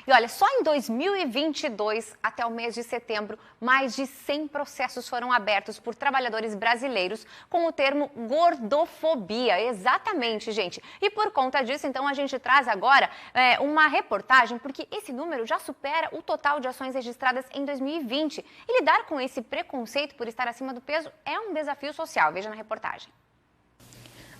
E olha, só em 2022, até o mês de setembro, mais de 100 processos foram abertos por trabalhadores brasileiros com o termo gordofobia. Exatamente, gente. E por conta disso, então, a gente traz agora uma reportagem, porque esse número já supera o total de ações registradas em 2020. E lidar com esse preconceito por estar acima do peso é um desafio social. Veja na reportagem.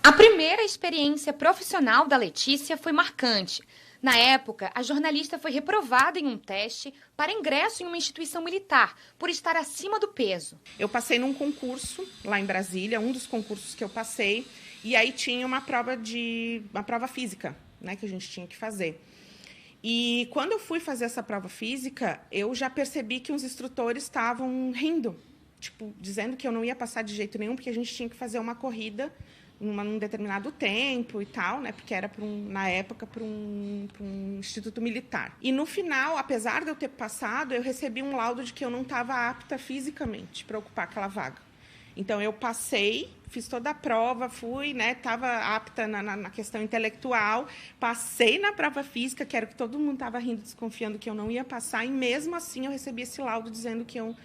A primeira experiência profissional da Letícia foi marcante. Na época, a jornalista foi reprovada em um teste para ingresso em uma instituição militar por estar acima do peso. Eu passei num concurso lá em Brasília, um dos concursos que eu passei, e aí tinha uma prova física, né, que a gente tinha que fazer. E quando eu fui fazer essa prova física, eu já percebi que os instrutores estavam rindo, tipo, dizendo que eu não ia passar de jeito nenhum, porque a gente tinha que fazer uma corrida num determinado tempo e tal, né? Porque era, na época, para um instituto militar. E, no final, apesar de eu ter passado, eu recebi um laudo de que eu não estava apta fisicamente para ocupar aquela vaga. Então, eu passei, fiz toda a prova, fui, né? Estava apta na questão intelectual, passei na prova física, que era que todo mundo estava rindo, desconfiando que eu não ia passar, e, mesmo assim, eu recebi esse laudo dizendo que eu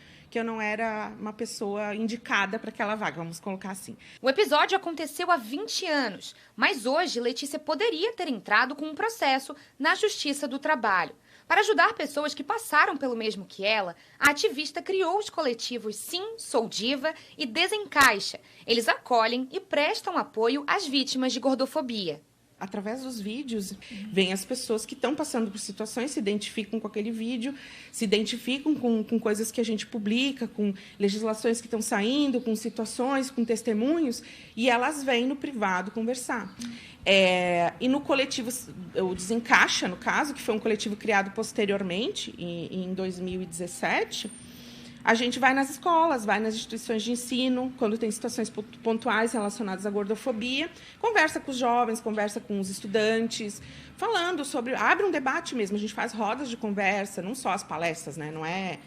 não era uma pessoa indicada para aquela vaga, vamos colocar assim. O episódio aconteceu há 20 anos, mas hoje Letícia poderia ter entrado com um processo na Justiça do Trabalho. Para ajudar pessoas que passaram pelo mesmo que ela, a ativista criou os coletivos Sim, Sou Diva e Desencaixa. Eles acolhem e prestam apoio às vítimas de gordofobia. Através dos vídeos, vêm as pessoas que estão passando por situações, se identificam com aquele vídeo, se identificam com coisas que a gente publica, com legislações que estão saindo, com situações, com testemunhos, e elas vêm no privado conversar. E no coletivo, o Desencaixa, no caso, que foi um coletivo criado posteriormente, em 2017, a gente vai nas escolas, vai nas instituições de ensino, quando tem situações pontuais relacionadas à gordofobia, conversa com os jovens, conversa com os estudantes, falando sobre... Abre um debate mesmo, a gente faz rodas de conversa, não só as palestras, né? Não é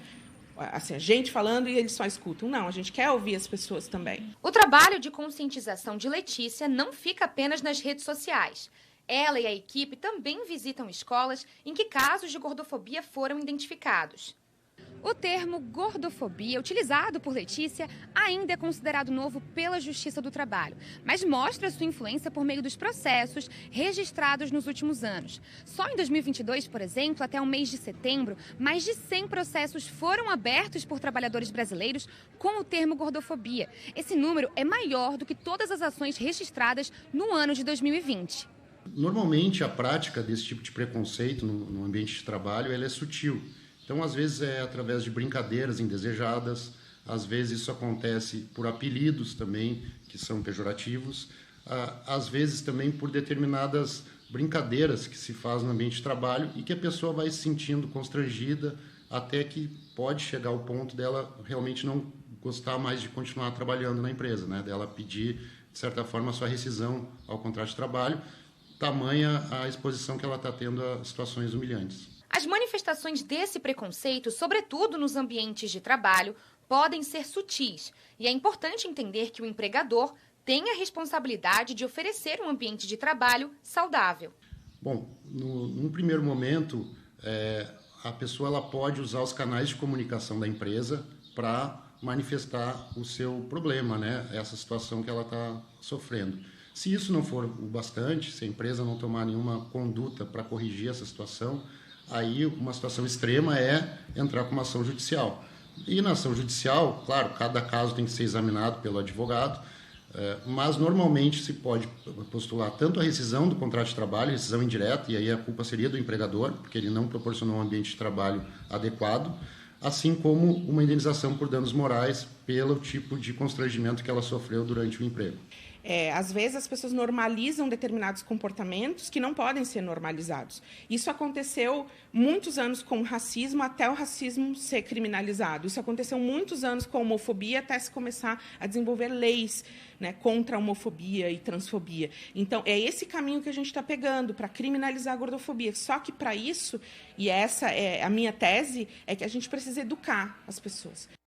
assim, a gente falando e eles só escutam. Não, a gente quer ouvir as pessoas também. O trabalho de conscientização de Letícia não fica apenas nas redes sociais. Ela e a equipe também visitam escolas em que casos de gordofobia foram identificados. O termo gordofobia, utilizado por Letícia, ainda é considerado novo pela Justiça do Trabalho, mas mostra sua influência por meio dos processos registrados nos últimos anos. Só em 2022, por exemplo, até o mês de setembro, mais de 100 processos foram abertos por trabalhadores brasileiros com o termo gordofobia. Esse número é maior do que todas as ações registradas no ano de 2020. Normalmente, a prática desse tipo de preconceito no ambiente de trabalho ela é sutil. Então, às vezes, é através de brincadeiras indesejadas, às vezes isso acontece por apelidos também, que são pejorativos, às vezes também por determinadas brincadeiras que se faz no ambiente de trabalho e que a pessoa vai se sentindo constrangida até que pode chegar ao ponto dela realmente não gostar mais de continuar trabalhando na empresa, né? Dela pedir, de certa forma, a sua rescisão ao contrato de trabalho, tamanha a exposição que ela está tendo a situações humilhantes. As manifestações desse preconceito, sobretudo nos ambientes de trabalho, podem ser sutis. E é importante entender que o empregador tem a responsabilidade de oferecer um ambiente de trabalho saudável. Bom, num primeiro momento, a pessoa ela pode usar os canais de comunicação da empresa para manifestar o seu problema, né? Essa situação que ela está sofrendo. Se isso não for o bastante, se a empresa não tomar nenhuma conduta para corrigir essa situação, aí uma situação extrema é entrar com uma ação judicial. E na ação judicial, claro, cada caso tem que ser examinado pelo advogado, mas normalmente se pode postular tanto a rescisão do contrato de trabalho, rescisão indireta, e aí a culpa seria do empregador, porque ele não proporcionou um ambiente de trabalho adequado, assim como uma indenização por danos morais pelo tipo de constrangimento que ela sofreu durante o emprego. Às vezes as pessoas normalizam determinados comportamentos que não podem ser normalizados. Isso aconteceu muitos anos com o racismo, até o racismo ser criminalizado. Isso aconteceu muitos anos com a homofobia, até se começar a desenvolver leis, né, contra a homofobia e transfobia. Então, é esse caminho que a gente está pegando para criminalizar a gordofobia. Só que, para isso, e essa é a minha tese, é que a gente precisa educar as pessoas.